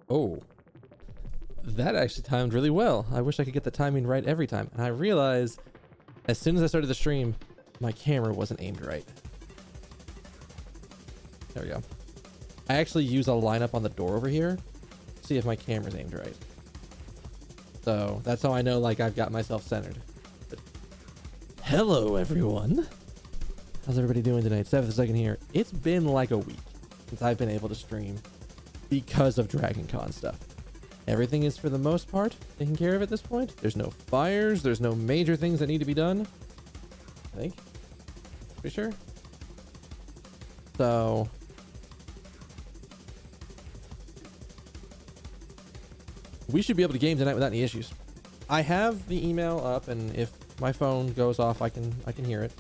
Oh, that actually timed really well. I wish I could get the timing right every time. And I realized as soon as I started the stream, my camera wasn't aimed right. There we go. I actually use a lineup on the door over here to see if my camera's aimed right. So that's how I know like I've got myself centered. But hello everyone. How's everybody doing tonight? 7th second here. It's been like a week since I've been able to stream because of Dragon Con stuff. Everything is for the most part taken care of at this point. There's no fires. There's no major things that need to be done. I think. Pretty sure. So we should be able to game tonight without any issues. I have the email up, and if my phone goes off, I can hear it.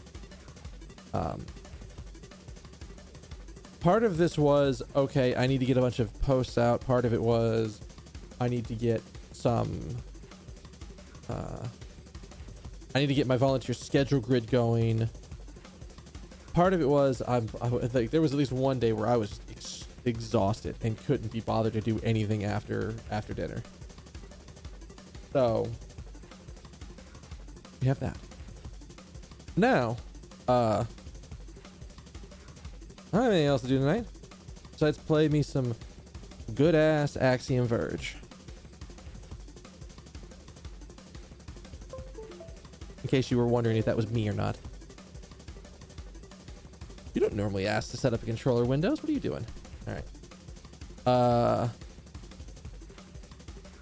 Part of this was, okay, I need to get a bunch of posts out. Part of it was I need to get some I need to get my volunteer schedule grid going. Part of it was like there was at least one day where I was exhausted and couldn't be bothered to do anything after dinner. So we have that. Now, I don't have anything else to do tonight besides play me some good ass Axiom Verge. In case you were wondering if that was me or not. You don't normally ask to set up a controller Windows. What are you doing? All right.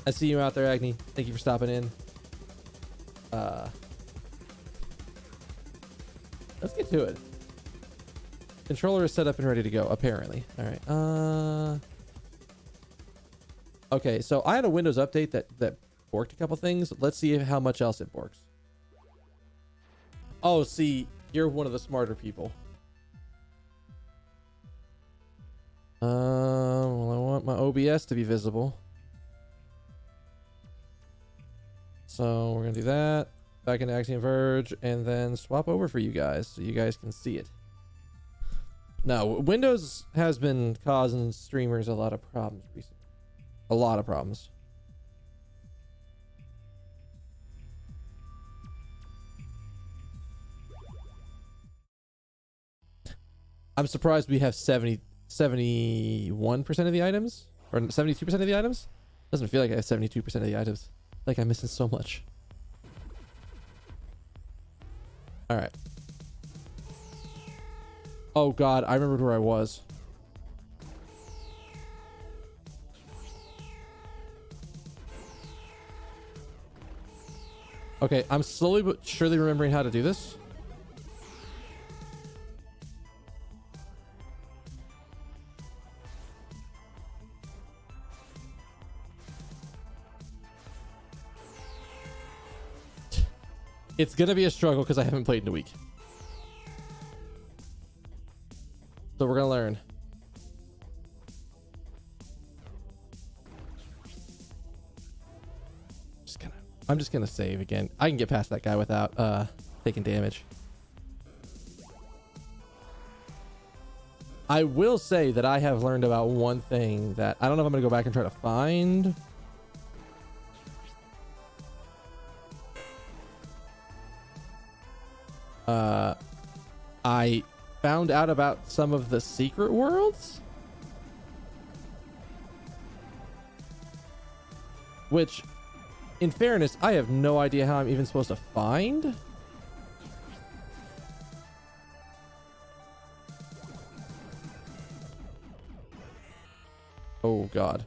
I see you out there, Agni. Thank you for stopping in. Let's get to it. Controller is set up and ready to go, apparently. All right. Okay, so I had a Windows update that borked a couple things. Let's see how much else it borks. Oh, see, you're one of the smarter people. Well, I want my OBS to be visible. So we're gonna do that. Back into Axiom Verge, and then swap over for you guys so you guys can see it. Now, Windows has been causing streamers a lot of problems recently. A lot of problems. I'm surprised we have 71% of the items, or 72% of the items. Doesn't feel like I have 72% of the items. Like I'm missing so much. All right. Oh God, I remembered where I was. Okay, I'm slowly but surely remembering how to do this. It's gonna be a struggle because I haven't played in a week. So we're gonna learn. I'm just gonna save again. I can get past that guy without taking damage. I will say that I have learned about one thing that I don't know if I'm gonna go back and try to find. I found out about some of the secret worlds, which, in fairness, I have no idea how I'm even supposed to find. Oh God.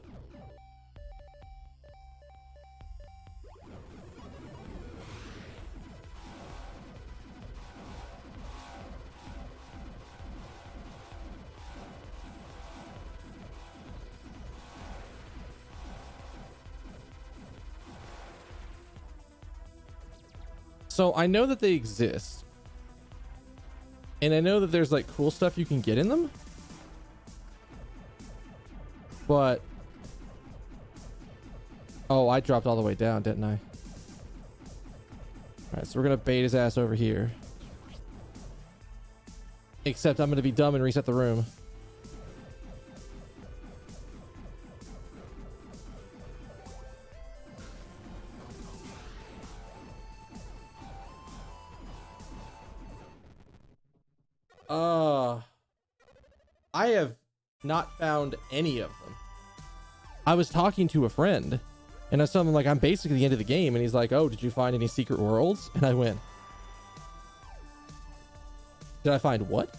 So I know that they exist, and I know that there's like cool stuff you can get in them, but oh, I dropped all the way down, didn't I? All right, so we're gonna bait his ass over here, except I'm gonna be dumb and reset the room. I have not found any of them. I was talking to a friend and I was telling him like I'm basically the end of the game, and he's like, oh, did you find any secret worlds? And I went, did I find what?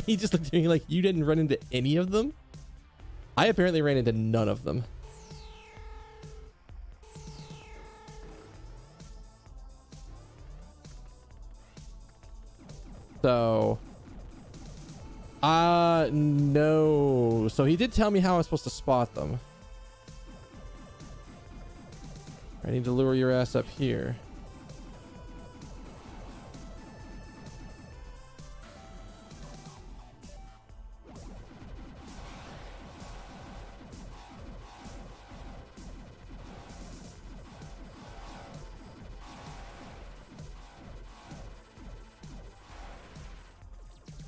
He just looked at me like, you didn't run into any of them? I apparently ran into none of them. So, no. So he did tell me how I was supposed to spot them. I need to lure your ass up here.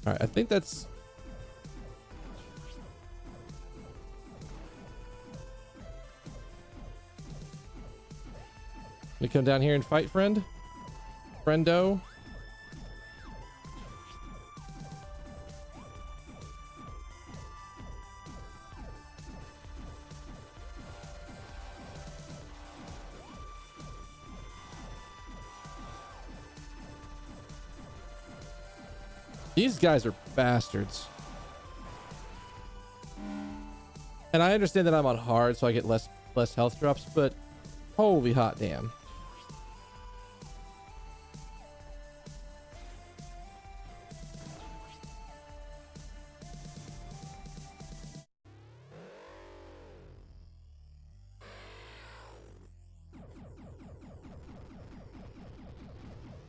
All right, I think that's... You come down here and fight, friend? Friendo? These guys are bastards. And I understand that I'm on hard, so I get less health drops, but holy hot damn.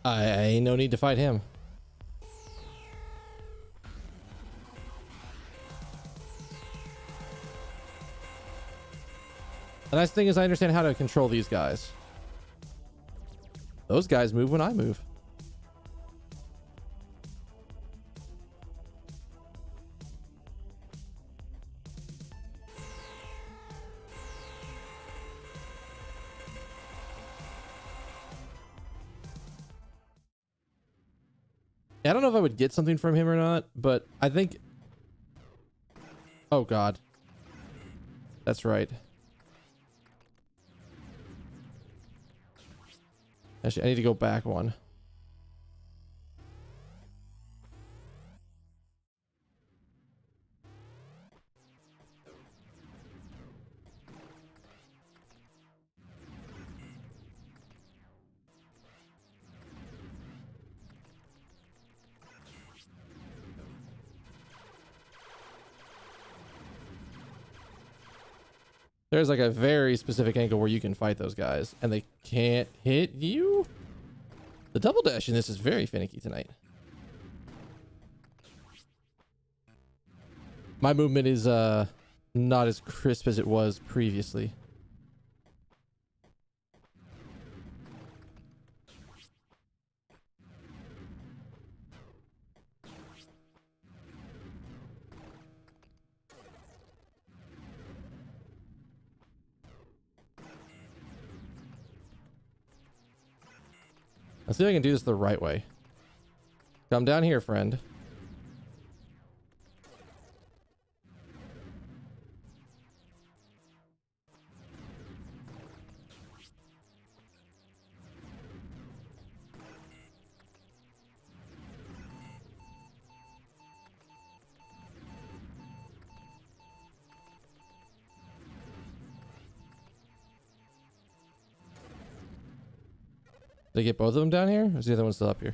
I ain't no need to fight him. The nice thing is I understand how to control these guys. Those guys move when I move. I don't know if I would get something from him or not, but I think... Oh, God. That's right. Actually, I need to go back one. There's like a very specific angle where you can fight those guys and they can't hit you. The double dash in this is very finicky tonight. My movement is not as crisp as it was previously. Let's see if I can do this the right way. Come down here, friend. Did I get both of them down here? Or is the other one still up here?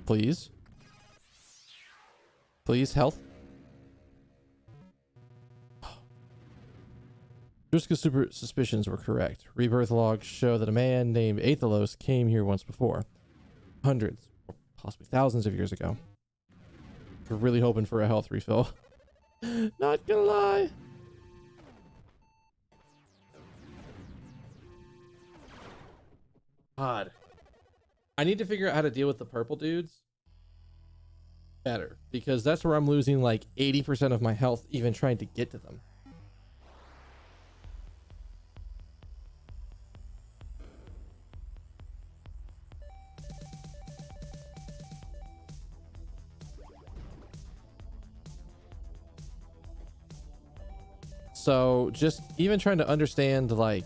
Please. Please, health. Ruska's super suspicions were correct. Rebirth logs show that a man named Aethelos came here once before. Hundreds, or possibly thousands of years ago. We're really hoping for a health refill. Not gonna lie. God. I need to figure out how to deal with the purple dudes better, because that's where I'm losing like 80% of my health even trying to get to them. So just even trying to understand, like,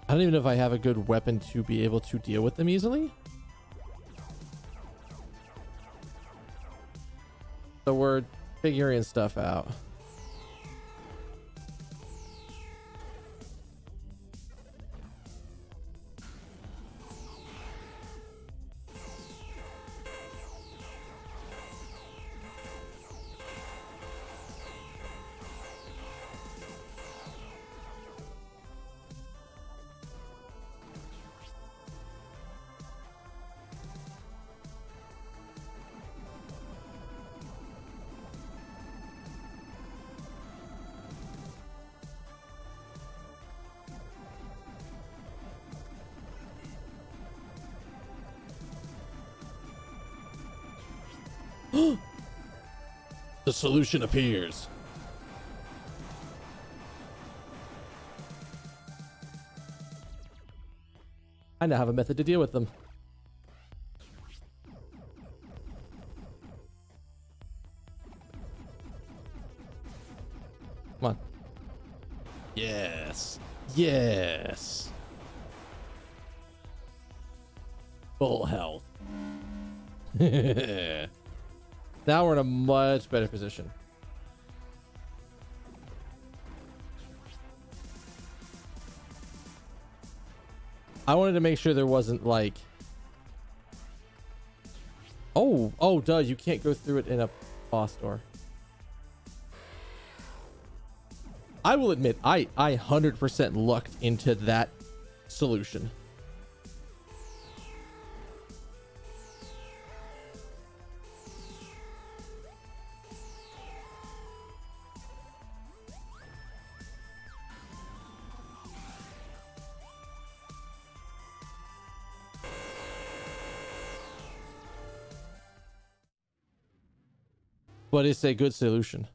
I don't even know if I have a good weapon to be able to deal with them easily. So we're figuring stuff out. The solution appears. I now have a method to deal with them. Come on. Yes. Yes. Full health. Now we're in a much better position. I wanted to make sure there wasn't like... Oh, duh, you can't go through it in a boss door. I will admit, I 100% lucked into that solution. But it's a good solution.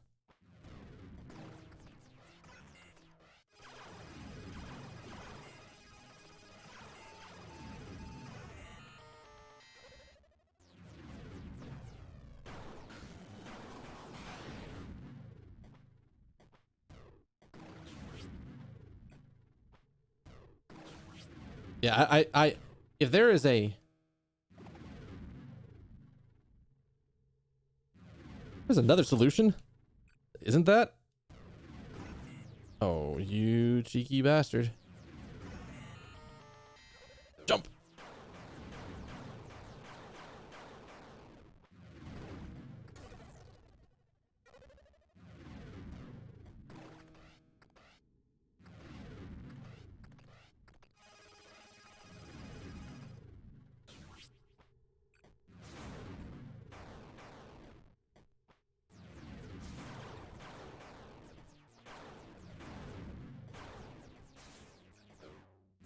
Yeah, I if there is a... There's another solution, isn't that? Oh, you cheeky bastard. Jump.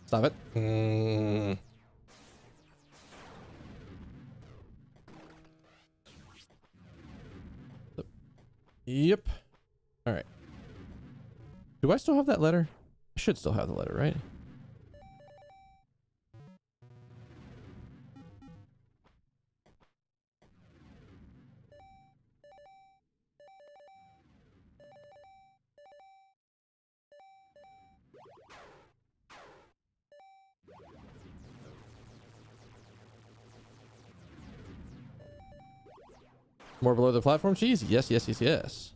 Stop it. Yep. All right. Do I still have that letter? I should still have the letter, right? More below the platform cheese? Yes, yes, yes, yes.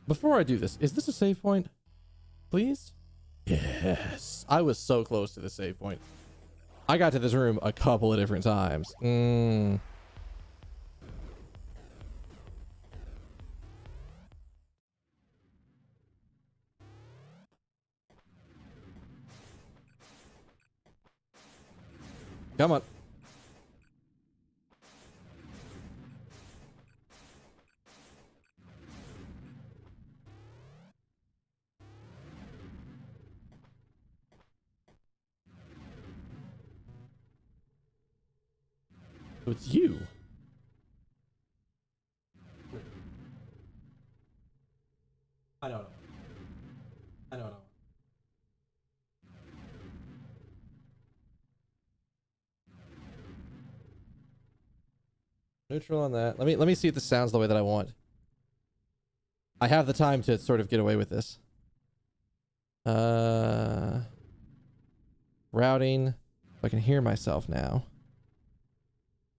Before I do this, is this a save point? Please? Yes. I was so close to the save point. I got to this room a couple of different times. Come on. So it's you. I don't know. I don't know. Neutral on that. Let me see if this sounds the way that I want. I have the time to sort of get away with this. Routing. I can hear myself now.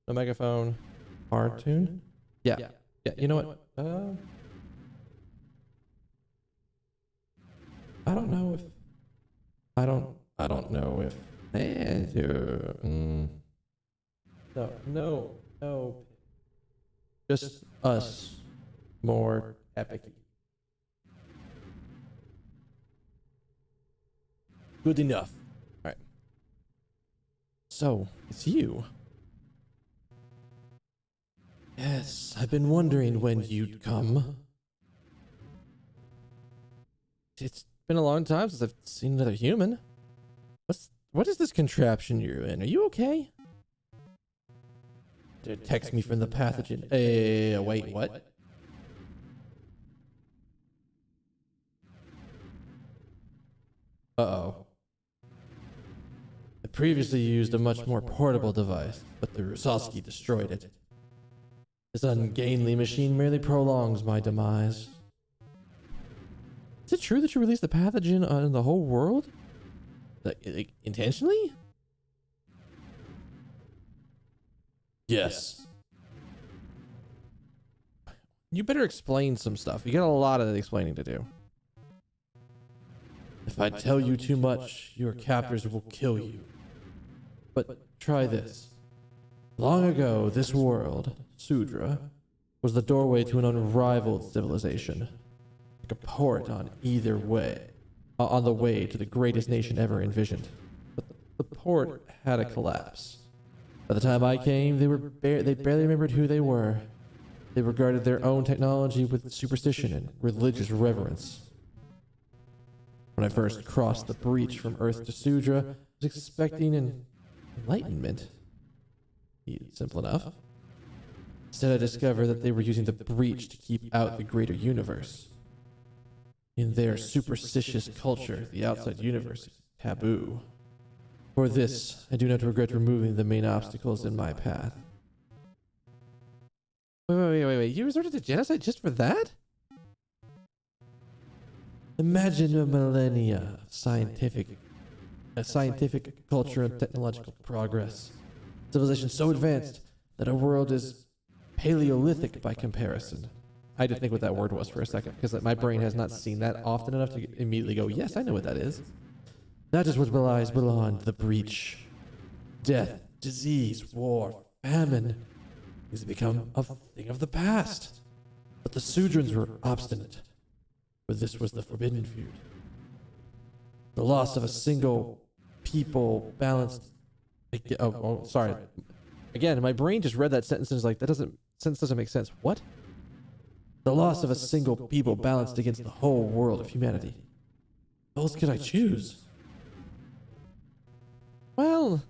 No megaphone. Hard tune. Yeah. Yeah. You know what? I don't know if. I don't know if. No. Just us. More epic. Good enough. All right. So, it's you. Yes, I've been wondering when you'd come. It's been a long time since I've seen another human. What is this contraption you're in? Are you okay? Text me from the pathogen. Wait, what? Uh-oh. I previously used a much more portable device, but the Rusovsky destroyed it. This ungainly machine merely prolongs my demise. Is it true that you released the pathogen on the whole world? Like, intentionally? Yes. You better explain some stuff. You got a lot of explaining to do. If I tell you too much, your captors will kill you. But try this. Long ago, this world, Sudra, was the doorway to an unrivaled civilization. Like a port on either way, on the way to the greatest nation ever envisioned. But the port had a collapse. By the time I came, they barely remembered who they were. They regarded their own technology with superstition and religious reverence. When I first crossed the breach from Earth to Sudra, I was expecting an enlightenment. Simple enough. Instead, I discovered that they were using the breach to keep out the greater universe. In their superstitious culture, the outside universe is taboo. For this, I do not regret removing the main obstacles in my path. Wait. You resorted to genocide just for that? Imagine a millennia of scientific culture and technological progress. Civilization so advanced that our world is Paleolithic by comparison. I had to think what that word was for a second, because my brain has not seen that often enough to immediately go, yes, I know what that is. That is what lies beyond the breach. Death, disease, war, famine has become a thing of the past. But the Sudrans were obstinate, for this was the forbidden feud. The loss of a single people balanced... sorry. Again, my brain just read that sentence and was like, sentence doesn't make sense. What? The loss of a single people balanced against the whole world of humanity. What else could I choose? Well,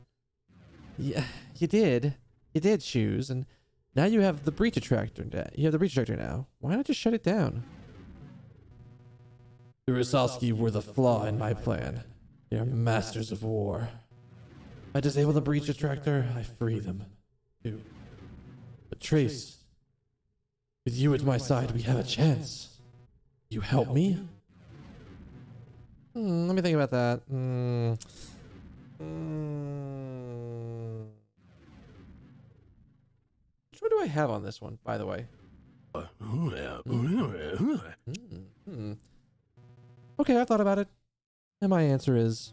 yeah, you did. You did choose, and now you have the breach attractor. You have the breach attractor now. Why not just shut it down? The Rusovsky were the flaw in my plan. They are masters of war. If I disable the breach attractor, I free them, too. But Trace, with you at my side, we have a chance. You help me? Let me think about that. Which one do I have on this one, by the way? Okay, I thought about it. And my answer is,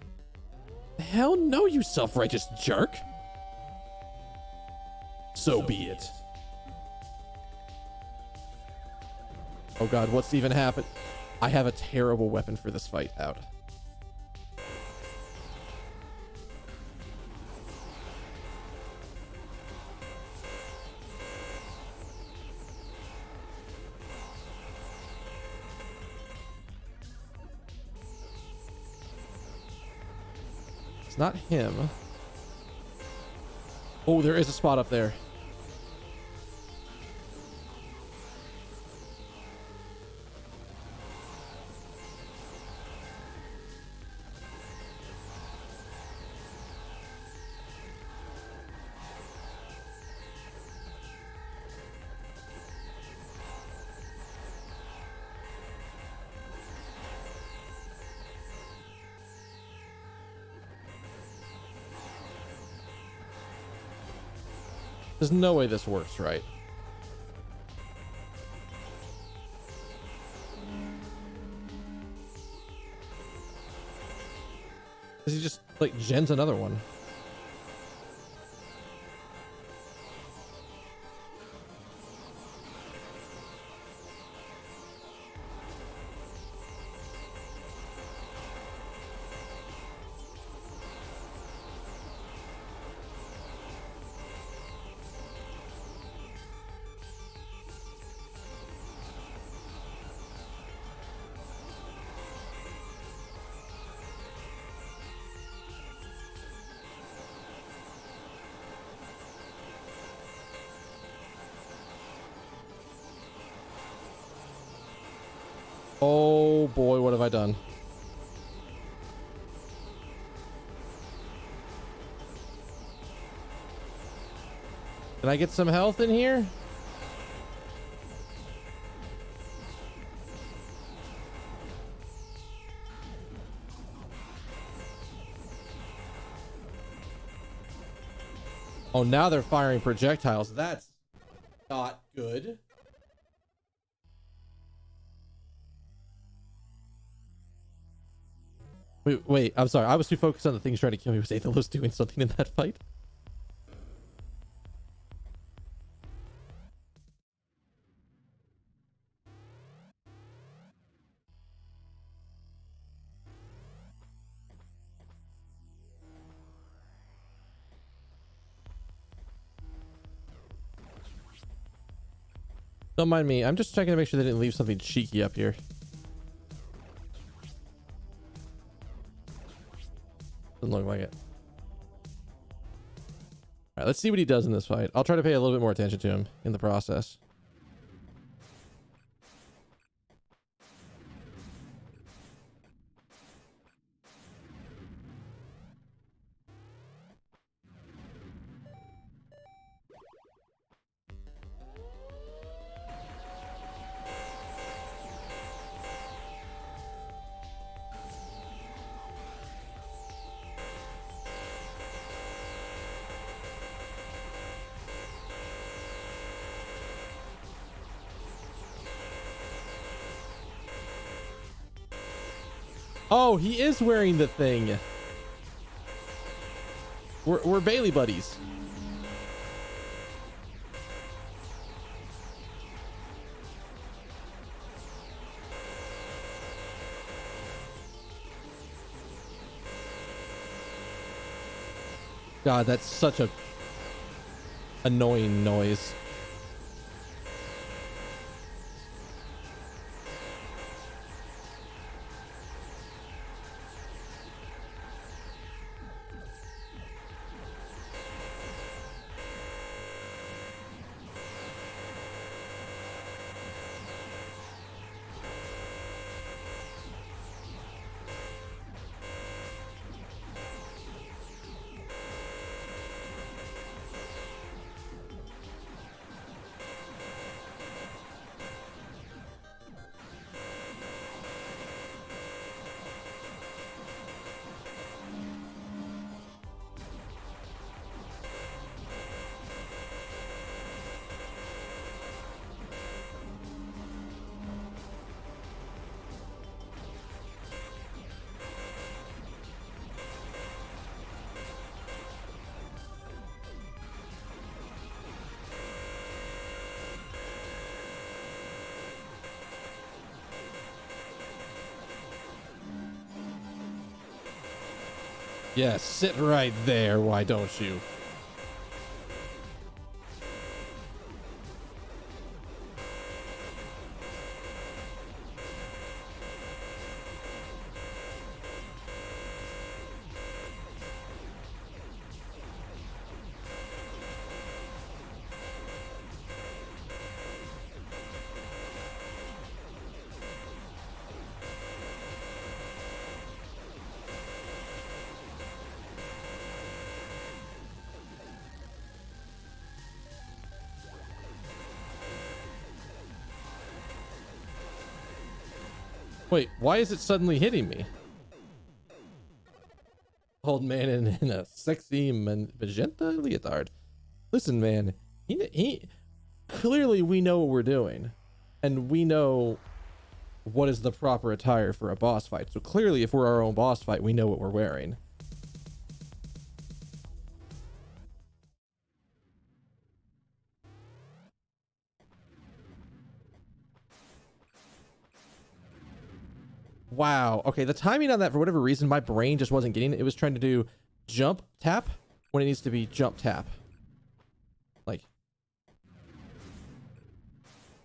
hell no, you self-righteous jerk. So be it. Oh god, what's even happened? I have a terrible weapon for this fight out. It's not him. Oh, there is a spot up there. There's no way this works right. Does he just like gens another one? Oh boy, what have I done? Can I get some health in here? Oh, now they're firing projectiles. That's not good. Wait, I'm sorry. I was too focused on the things trying to kill me. Was Aethelus doing something in that fight? Don't mind me. I'm just checking to make sure they didn't leave something cheeky up here. Doesn't look like it. All right, let's see what he does in this fight. I'll try to pay a little bit more attention to him in the process. Oh, he is wearing the thing. We're Bailey buddies. God, that's such a annoying noise. Yeah, sit right there, why don't you? Wait, why is it suddenly hitting me? Old man in a sexy magenta leotard. Listen, man, he clearly we know what we're doing, and we know what is the proper attire for a boss fight. So clearly, if we're our own boss fight, we know what we're wearing. Wow. Okay, the timing on that, for whatever reason, my brain just wasn't getting it. It was trying to do jump tap when it needs to be jump tap. Like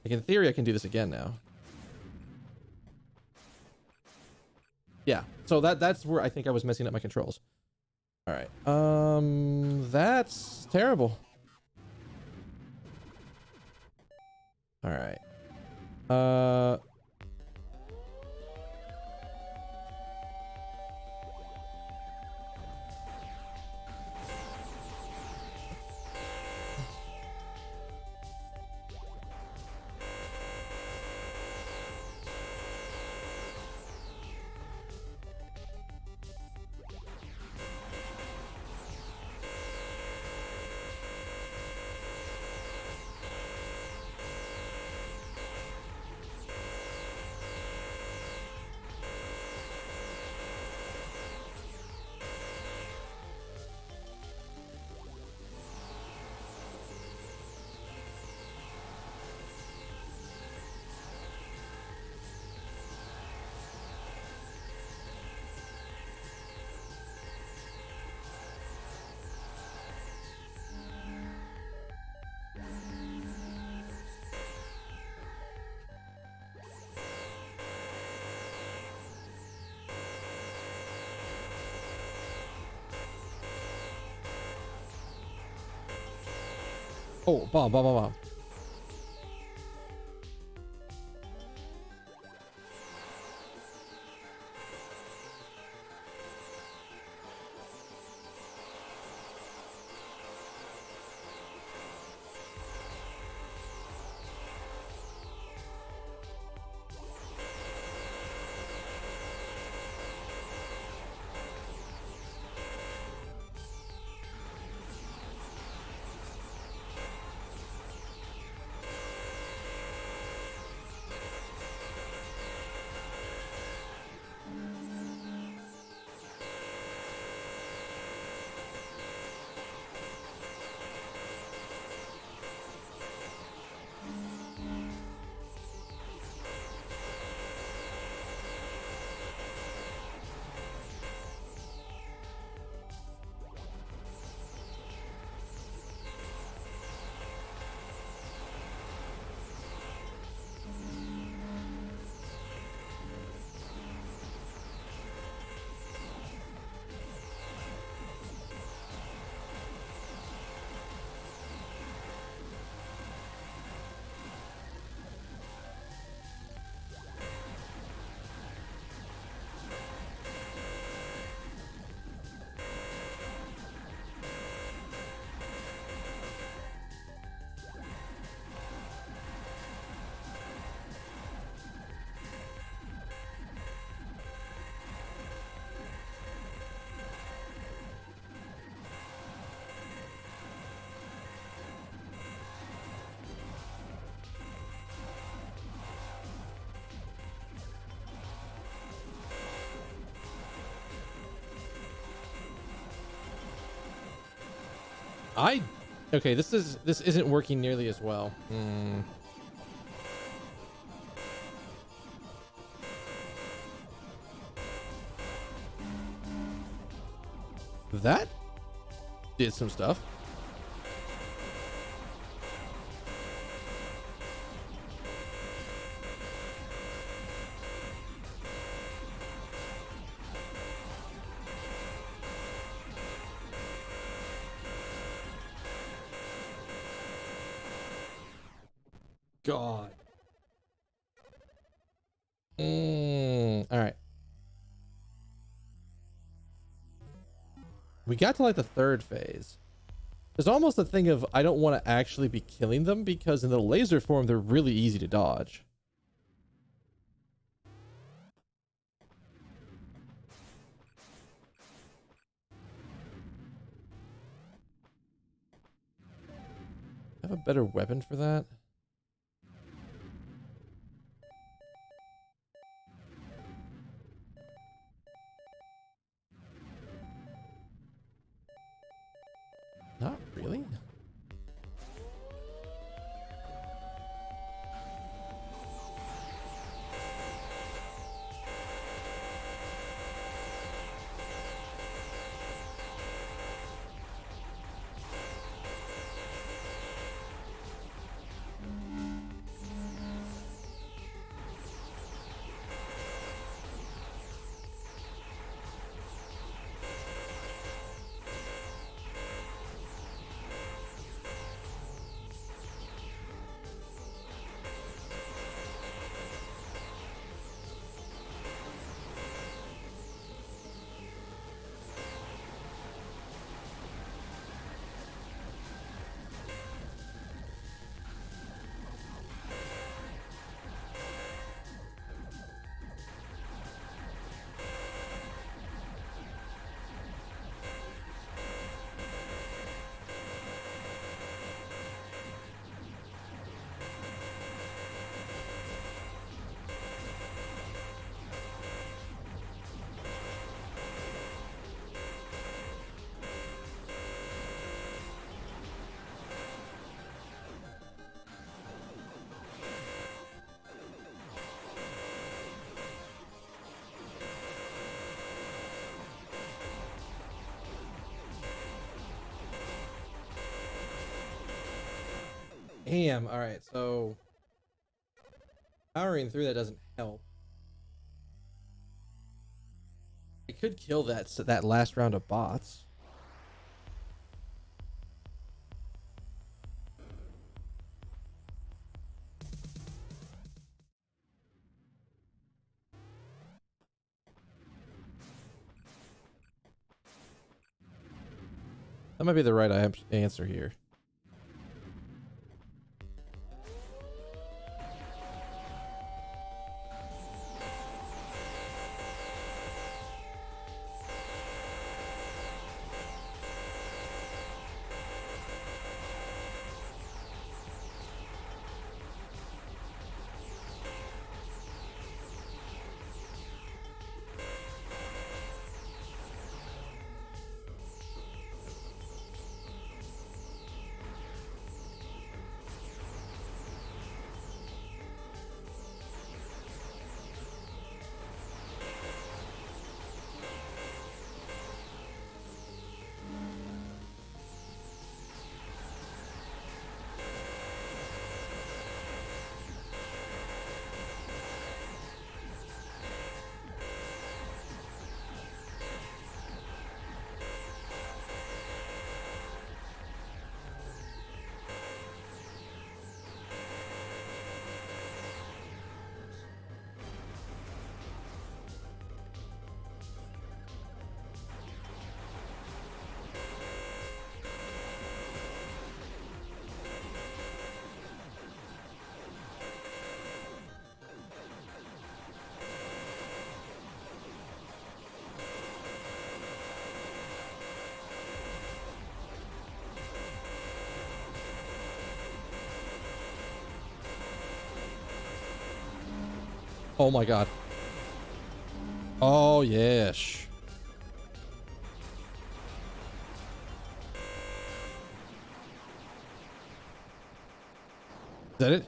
in theory, I can do this again now. Yeah. So that's where I think I was messing up my controls. All right. That's terrible. All right. Oh, bomb. Okay, this isn't working nearly as well. That did some stuff. God. All right. We got to like the third phase. There's almost a thing of I don't want to actually be killing them because in the laser form, they're really easy to dodge. I have a better weapon for that. Not really. Damn. All right. So powering through that doesn't help. I could kill that last round of bots. That might be the right answer here. Oh my god. Oh yes. Is that it?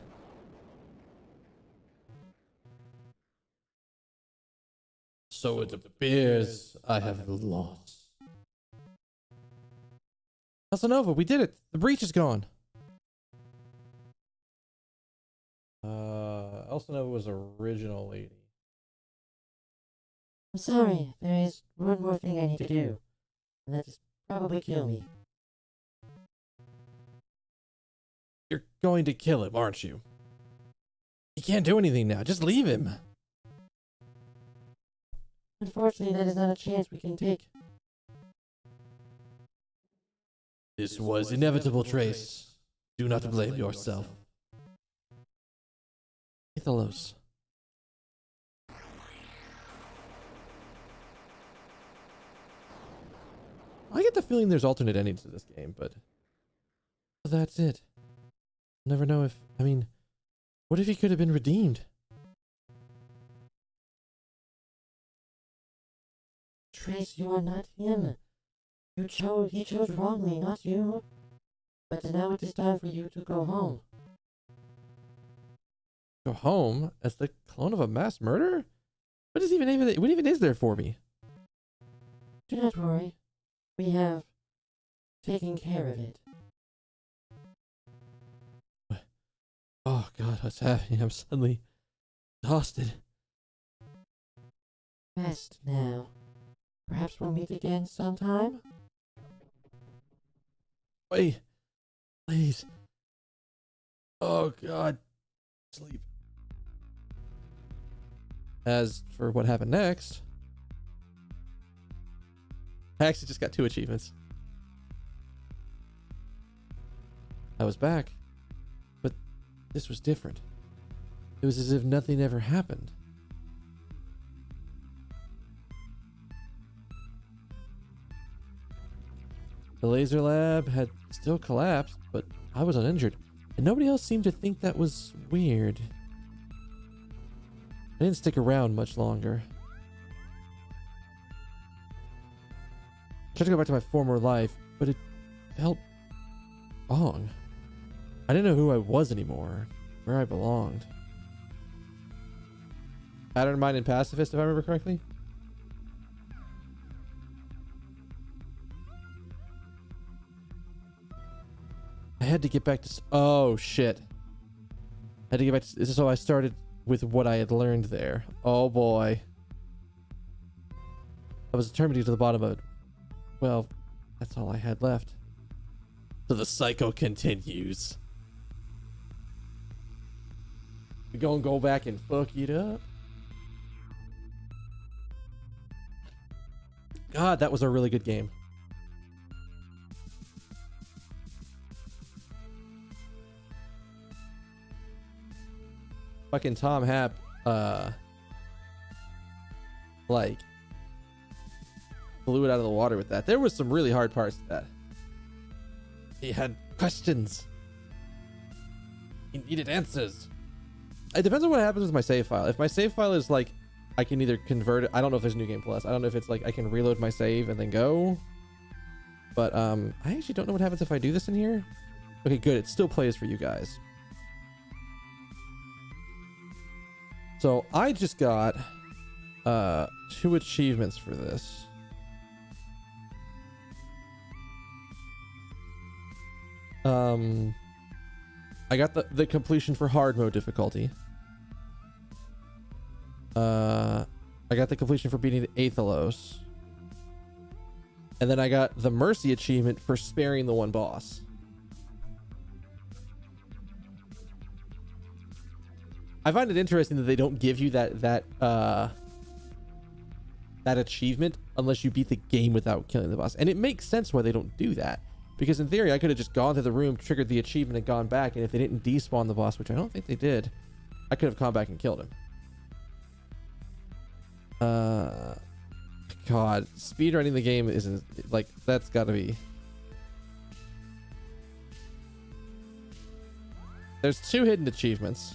So it appears I have lost. Elsanova, we did it. The breach is gone. Elsanova was original lady. I'm sorry, there is one more thing I need to do. And that's probably kill me. You're going to kill him, aren't you? He can't do anything now. Just leave him. Unfortunately, that is not a chance we can take. This was inevitable, Trace. Do not blame yourself. Ithalos. I get the feeling there's alternate endings to this game, but that's it. Never know if, I mean, what if he could have been redeemed? Trace, you are not him. He chose wrongly, not you. But now it is time for you to go home. Go home as the clone of a mass murderer? What even is there for me? Do not worry. We have taken care of it. Oh God, what's happening? I'm suddenly exhausted. Rest now. Perhaps we'll meet again sometime? Wait, please. Oh God, sleep. As for what happened next, I actually just got 2 achievements. I was back, but this was different. It was as if nothing ever happened. The laser lab had still collapsed, but I was uninjured, and nobody else seemed to think that was weird. I didn't stick around much longer. I tried to go back to my former life, but it felt wrong. I didn't know who I was anymore, where I belonged. Pattern mind and pacifist, if I remember correctly. I had to get back to... Oh, shit. I had to get back to... So I started with what I had learned there. Oh, boy. I was determined to get to the bottom of it. Well, that's all I had left. So the cycle continues. We gonna go back and fuck it up? God, that was a really good game. Fucking Tom Happ, like, blew it out of the water with that. There was some really hard parts to that. He had questions. He needed answers. It depends on what happens with my save file. If my save file is like, I can either convert it. I don't know if there's New Game Plus. I don't know if it's like I can reload my save and then go. But I actually don't know what happens if I do this in here. Okay, good. It still plays for you guys. So I just got 2 achievements for this. I got the completion for hard mode difficulty. I got the completion for beating Athelos. And then I got the mercy achievement for sparing the one boss. I find it interesting that they don't give you that achievement unless you beat the game without killing the boss. And it makes sense why they don't do that. Because in theory, I could have just gone to the room, triggered the achievement, and gone back. And if they didn't despawn the boss, which I don't think they did, I could have gone back and killed him. God, speedrunning the game isn't like, that's got to be. There's 2 hidden achievements.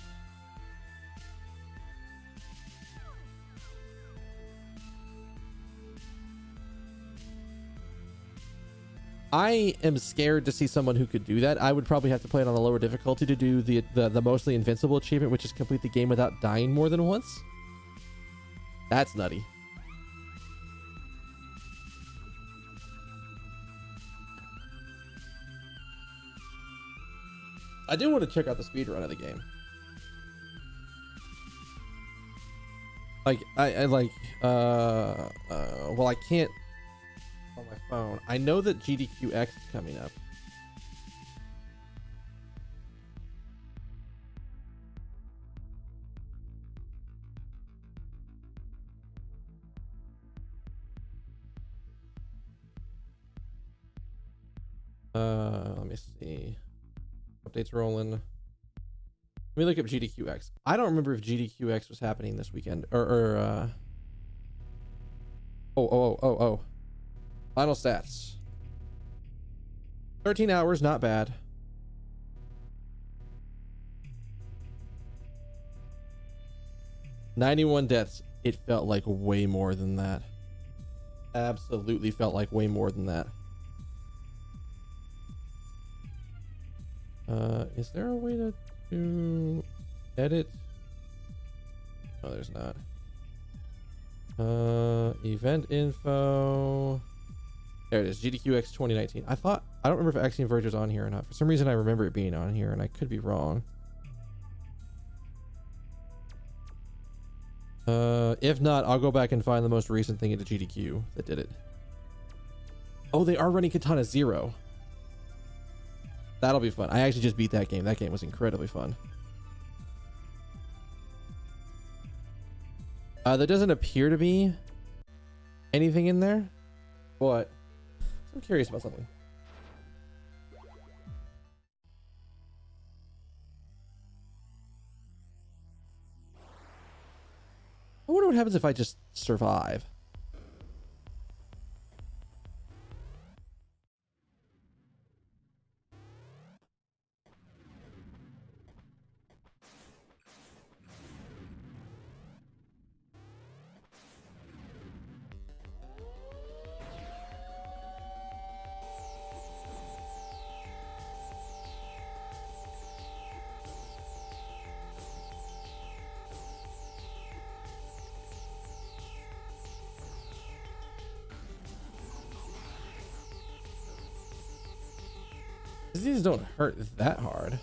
I am scared to see someone who could do that. I would probably have to play it on a lower difficulty to do the mostly invincible achievement, which is complete the game without dying more than once. That's nutty. I do want to check out the speed run of the game. Like well, I can't on my phone. I know that GDQX is coming up. Let me see. Updates rolling. Let me look up GDQX. I don't remember if GDQX was happening this weekend oh. Final stats. 13 hours, not bad. $91 deaths. It felt like way more than that. Absolutely felt like way more than that. Is there a way to edit? No, there's not. Event info. There it is. GDQX 2019. I don't remember if Axiom Verge was on here or not. For some reason, I remember it being on here, and I could be wrong. If not, I'll go back and find the most recent thing at the GDQ that did it. Oh, they are running Katana 0. That'll be fun. I actually just beat that game. That game was incredibly fun. There doesn't appear to be anything in there, but I'm curious about something. I wonder what happens if I just survive. These don't hurt that hard.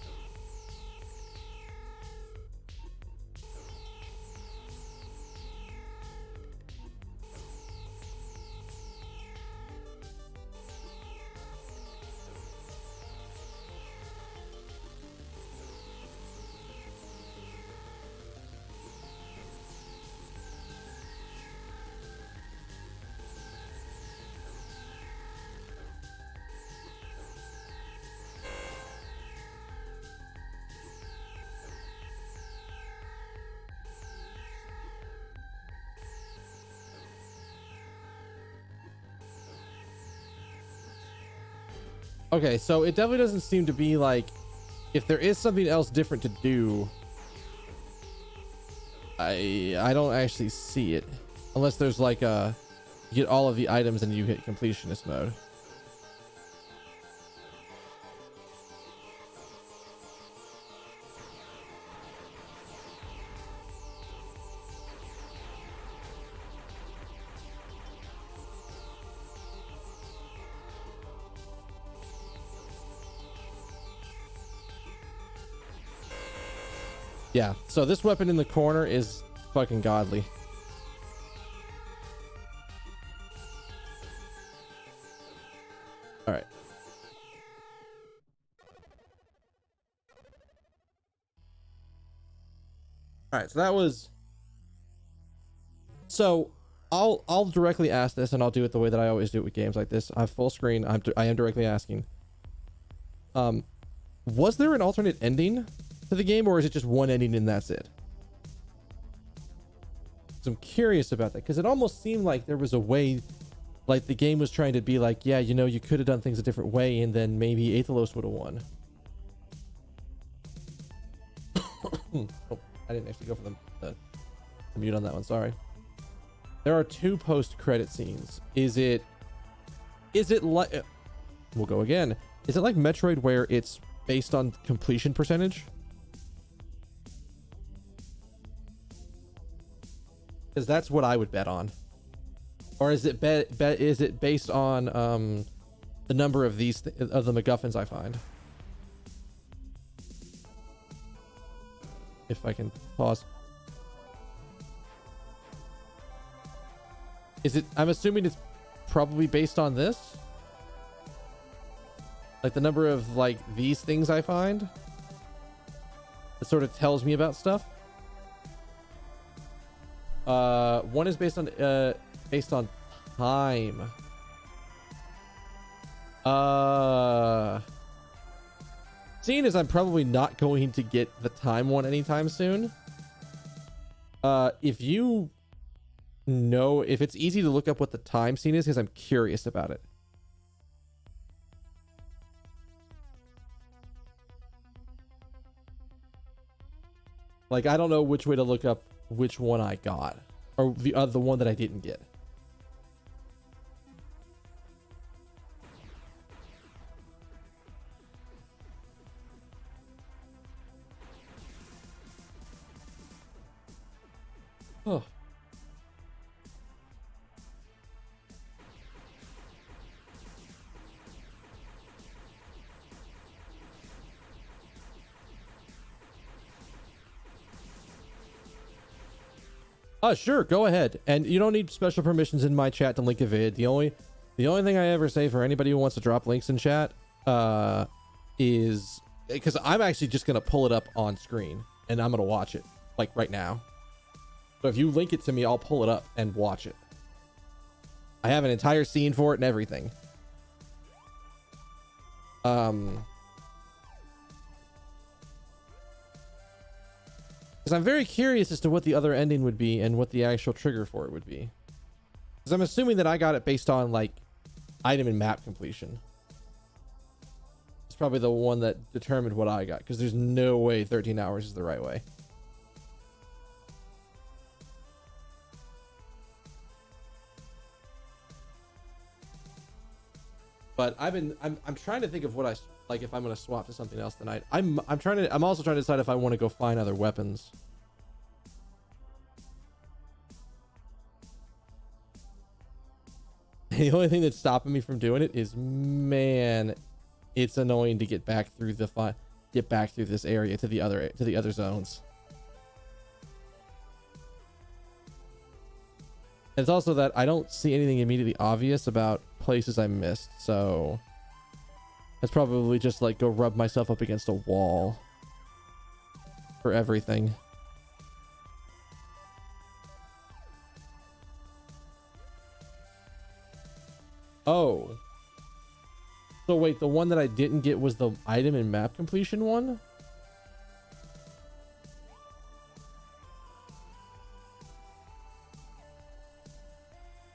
Okay, so it definitely doesn't seem to be like, if there is something else different to do, I don't actually see it, unless there's like you get all of the items and you hit completionist mode. Yeah, so this weapon in the corner is fucking godly. All right. All right, so that was... So I'll directly ask this, and I'll do it the way that I always do it with games like this. I have full screen. I am directly asking. Was there an alternate ending to the game, or is it just one ending and that's it? So I'm curious about that, because it almost seemed like there was a way, like the game was trying to be like, yeah, you know, you could have done things a different way, and then maybe Aethelos would have won. Oh, I didn't actually go for the mute on that one. Sorry. There are 2 post-credit scenes. Is it like... We'll go again. Is it like Metroid, where it's based on completion percentage? Because that's what I would bet on. Or is it is it based on the number of these of the MacGuffins I find? if I can pause. Is it, I'm assuming it's probably based on this? Like the number of like these things I find? It sort of tells me about stuff. One is based on time. Seeing as I'm probably not going to get the time one anytime soon. If you know, if it's easy to look up what the time scene is, because I'm curious about it. Like, I don't know which way to look up which one I got, or the one that I didn't get. Oh. Sure, go ahead. And you don't need special permissions in my chat to link a vid. The only thing I ever say for anybody who wants to drop links in chat is because I'm actually just gonna pull it up on screen and I'm gonna watch it like right now. So if you link it to me, I'll pull it up and watch it. I have an entire scene for it and everything. Because I'm very curious as to what the other ending would be and what the actual trigger for it would be. Because I'm assuming that I got it based on like item and map completion. It's probably the one that determined what I got, because there's no way 13 hours is the right way. But I'm trying to think of what I like if I'm going to swap to something else tonight. I'm also trying to decide if I want to go find other weapons. The only thing that's stopping me from doing it is, man, it's annoying to get back through this area to the other zones. It's also that I don't see anything immediately obvious about places I missed, so that's probably just like go rub myself up against a wall for everything. Oh. So wait, the one that I didn't get was the item and map completion one?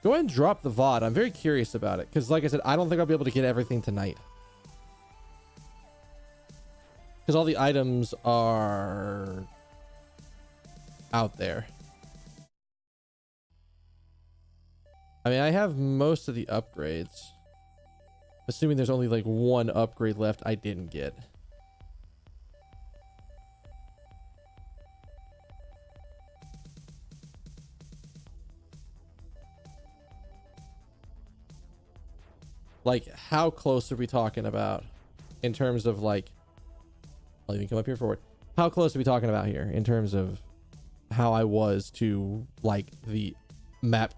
Go ahead and drop the VOD. I'm very curious about it. Because like I said, I don't think I'll be able to get everything tonight. Because all the items are out there. I mean, I have most of the upgrades. Assuming there's only like one upgrade left I didn't get. Like, how close are we talking about in terms of like, I'll even come up here forward. How close are we talking about here in terms of how I was to like the map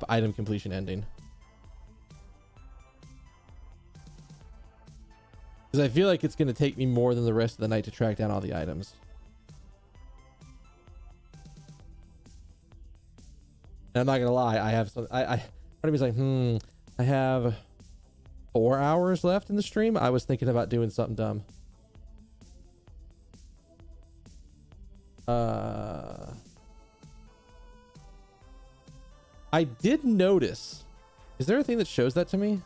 item completion ending? Because I feel like it's going to take me more than the rest of the night to track down all the items. And I'm not going to lie, I have some, part of me is like, I have 4 hours left in the stream. I was thinking about doing something dumb. I did notice. Is there a thing that shows that to me?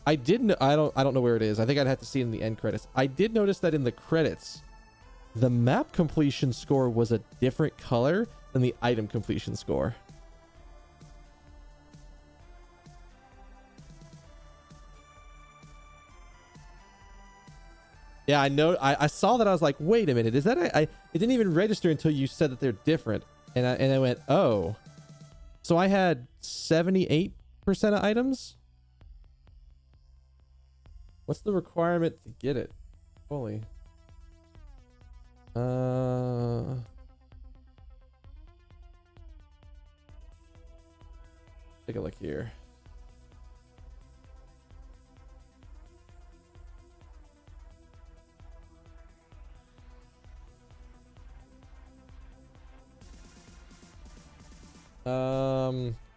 I didn't. I don't know where it is. I think I'd have to see it in the end credits. I did notice that in the credits, the map completion score was a different color than the item completion score. Yeah, I know. I saw that. I was like, wait a minute. Is that it didn't even register until you said that they're different. And I went, oh. So I had 78% of items? What's the requirement to get it fully? Take a look here.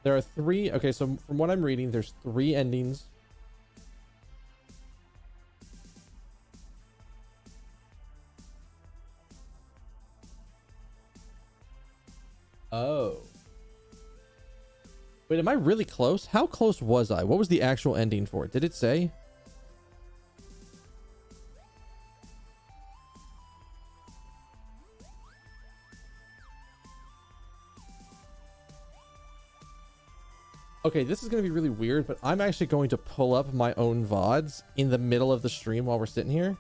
There are three. Okay, so from what I'm reading, there's three endings. Oh. Wait, am I really close? How close was I? What was the actual ending for it? Did it say? Okay, this is going to be really weird, but I'm actually going to pull up my own VODs in the middle of the stream while we're sitting here.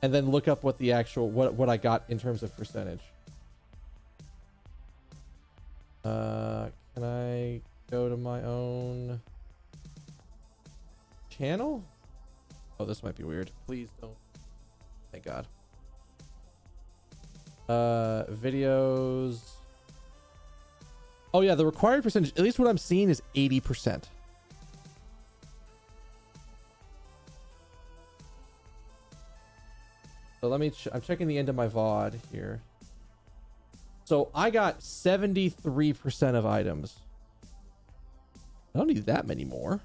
And then look up what the actual, what I got in terms of percentage. Can I go to my own channel? Oh, this might be weird. Please don't. Thank God. Videos. Oh yeah, the required percentage, at least what I'm seeing, is 80%. So let me, I'm checking the end of my VOD here. So I got 73% of items. I don't need that many more.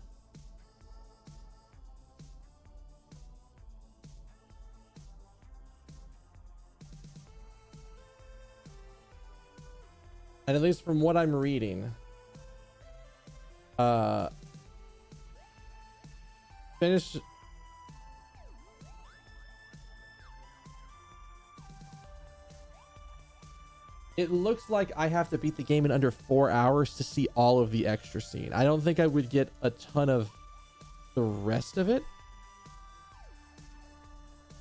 And at least from what I'm reading, finish. It looks like I have to beat the game in under 4 hours to see all of the extra scene. I don't think I would get a ton of the rest of it.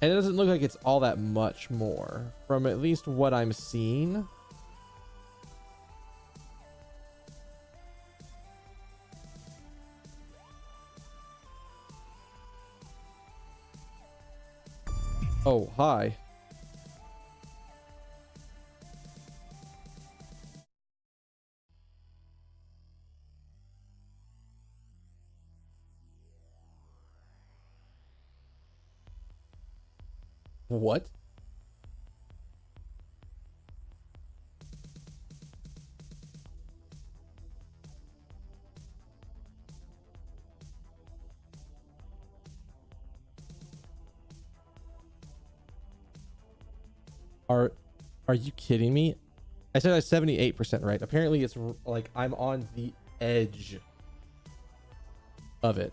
And it doesn't look like it's all that much more from at least what I'm seeing. Oh, hi. What? Are you kidding me? I said I was 78% right. Apparently it's like I'm on the edge of it.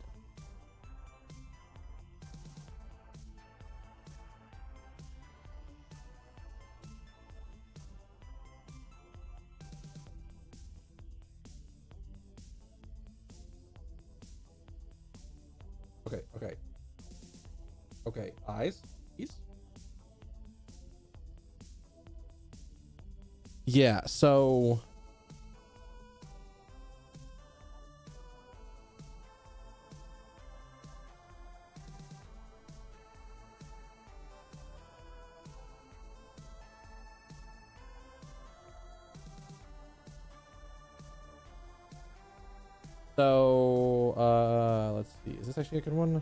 Okay, okay. Okay, eyes, please. Yeah, so let's see. Is this actually a good one?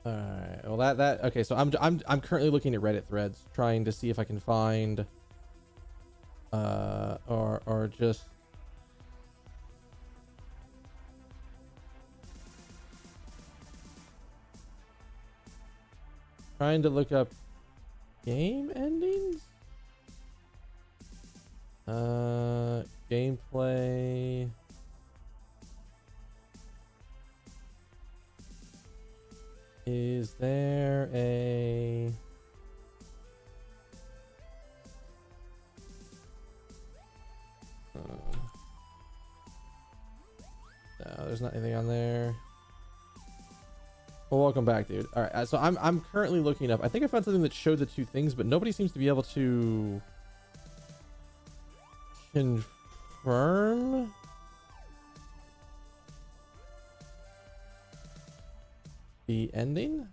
All right. Well, okay. So I'm currently looking at Reddit threads, trying to see if I can find, or just trying to look up game endings. Gameplay. Is there a No, there's not anything on there. Well, welcome back, dude. All right, so I'm currently looking up. I think I found something that showed the two things, but nobody seems to be able to confirm. The ending?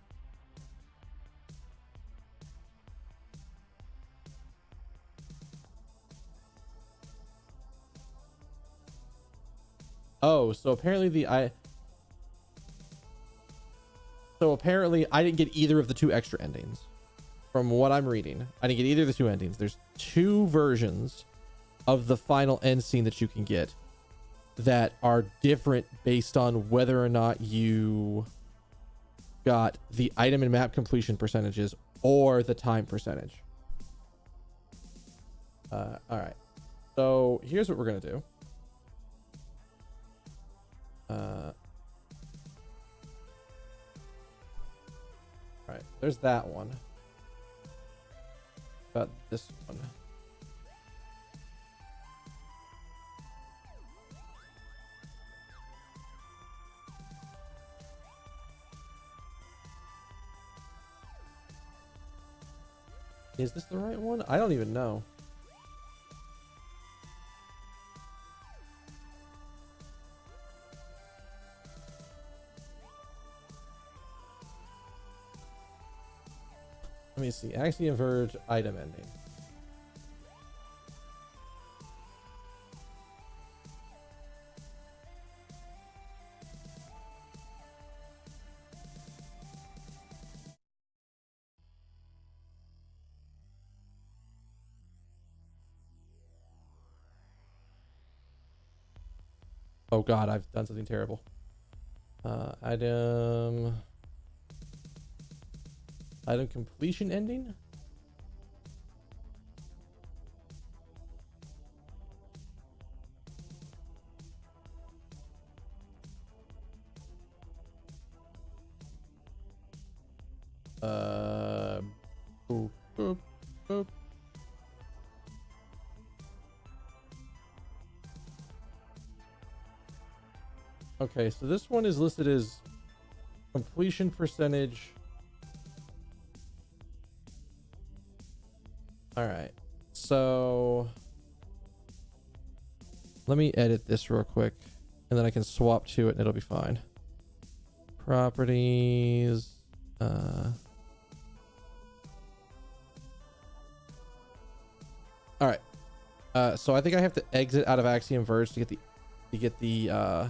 Oh, so apparently I didn't get either of the two extra endings. From what I'm reading, I didn't get either of the two endings. There's two versions of the final end scene that you can get that are different based on whether or not you got the item and map completion percentages or the time percentage. All right. So here's what we're going to do. All right, there's that one. About this one. Is this the right one? I don't even know. Let me see. Axiom Verge item ending. Oh God, I've done something terrible. Item completion ending. Boop, boop, boop. Okay, so this one is listed as completion percentage. All right, so let me edit this real quick and then I can swap to it and it'll be fine. Properties. All right. So I think I have to exit out of Axiom Verge to get the oh.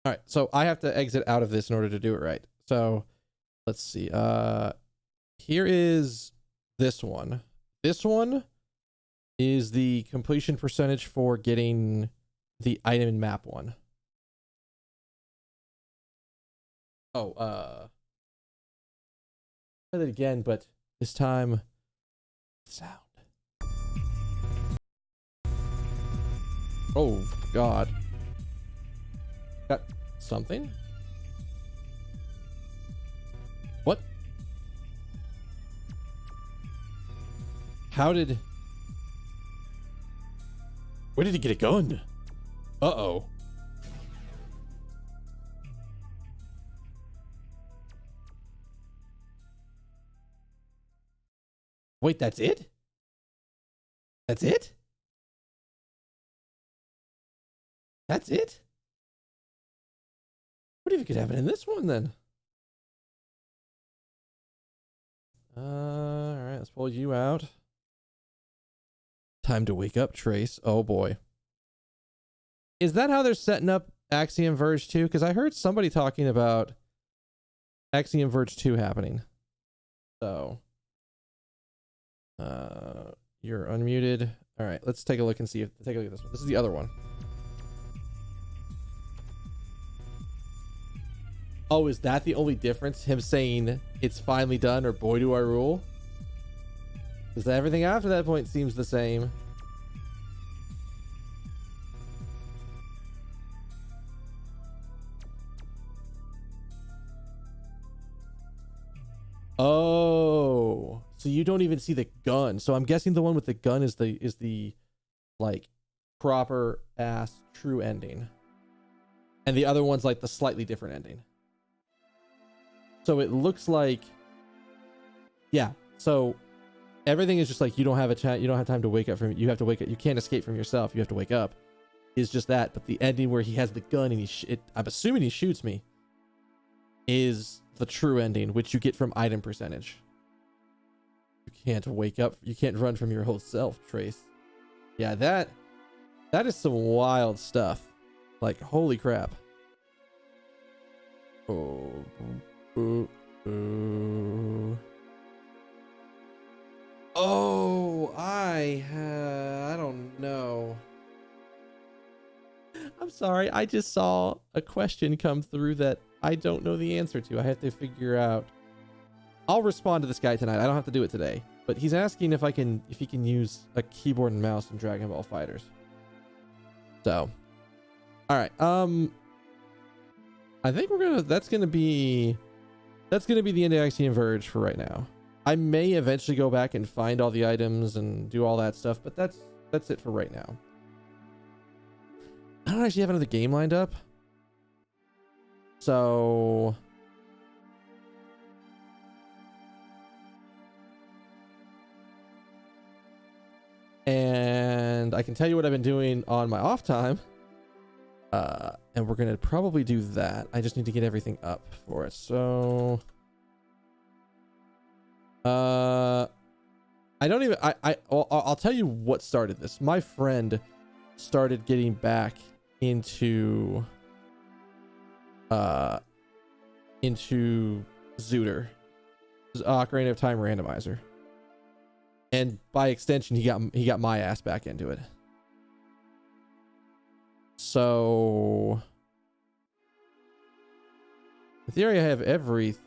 All right, so I have to exit out of this in order to do it right. So let's see. Here is this one. This one is the completion percentage for getting the item and map one. Oh, try that again, but this time sound. Oh God. Got something? What? How did... Where did he get a gun? Uh-oh. Wait, that's it? That's it? That's it? What if you could have it in this one then? All right, let's pull you out. Time to wake up, Trace. Oh boy. Is that how they're setting up Axiom Verge 2? Because I heard somebody talking about Axiom Verge 2 happening. So, you're unmuted. All right, let's take a look and see if take a look at this one. This is the other one. Oh, is that the only difference? Him saying it's finally done or boy do I rule? Because everything after that point seems the same. you don't even see the gun. So I'm guessing the one with the gun is the like proper ass true ending. And the other one's like the slightly different ending. So it looks like, yeah. So everything is just like, you don't have a chat. You don't have time to wake up from, you have to wake up. You can't escape from yourself. You have to wake up is just that. But the ending where he has the gun and I'm assuming he shoots me, is the true ending, which you get from item percentage. You can't wake up. You can't run from your whole self, Trace. Yeah, that is some wild stuff. Like, holy crap. Oh, oh, I don't know. I'm sorry. I just saw a question come through that I don't know the answer to. I have to figure out. I'll respond to this guy tonight. I don't have to do it today, but he's asking if he can use a keyboard and mouse in Dragon Ball Fighters. So, all right. I think that's gonna be the end of Axiom Verge for right now. I may eventually go back and find all the items and do all that stuff, but that's it for right now. I don't actually have another game lined up. So and I can tell you what I've been doing on my off time. And we're gonna probably do that. I just need to get everything up for it. So I don't even I'll tell you what started this. My friend started getting back into Zooter, Ocarina of Time randomizer, and by extension he got my ass back into it. So in theory I have everything.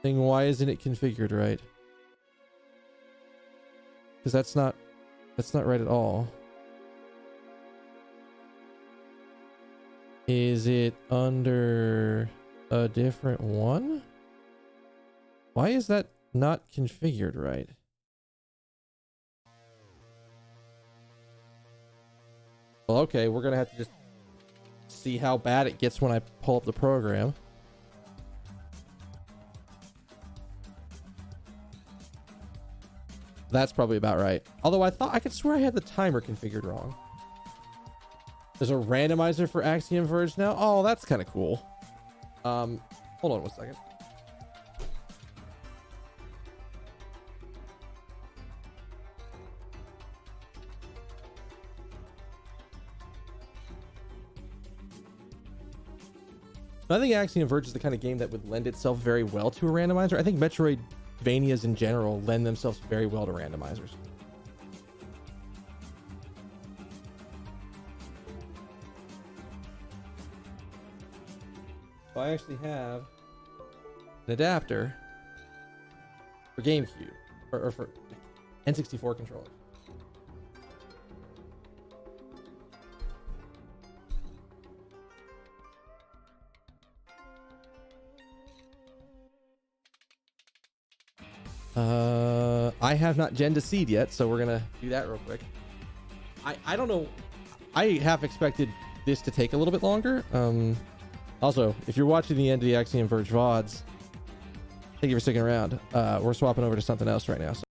Why isn't it configured right? Because that's not right at all. Is it under a different one? Why is that not configured right? Well, okay, we're gonna have to just see how bad it gets when I pull up the program. That's probably about right. Although I could swear I had the timer configured wrong. There's a randomizer for Axiom Verge now. Oh, that's kind of cool. Hold on 1 second. I think Axiom Verge is the kind of game that would lend itself very well to a randomizer. I think Metroidvanias in general lend themselves very well to randomizers. So I actually have an adapter for GameCube or for N64 controller. I have not gen to seed yet, so we're gonna do that real quick. I don't know. I half expected this to take a little bit longer. Also, if you're watching the end of the Axiom Verge VODs, thank you for sticking around. We're swapping over to something else right now. So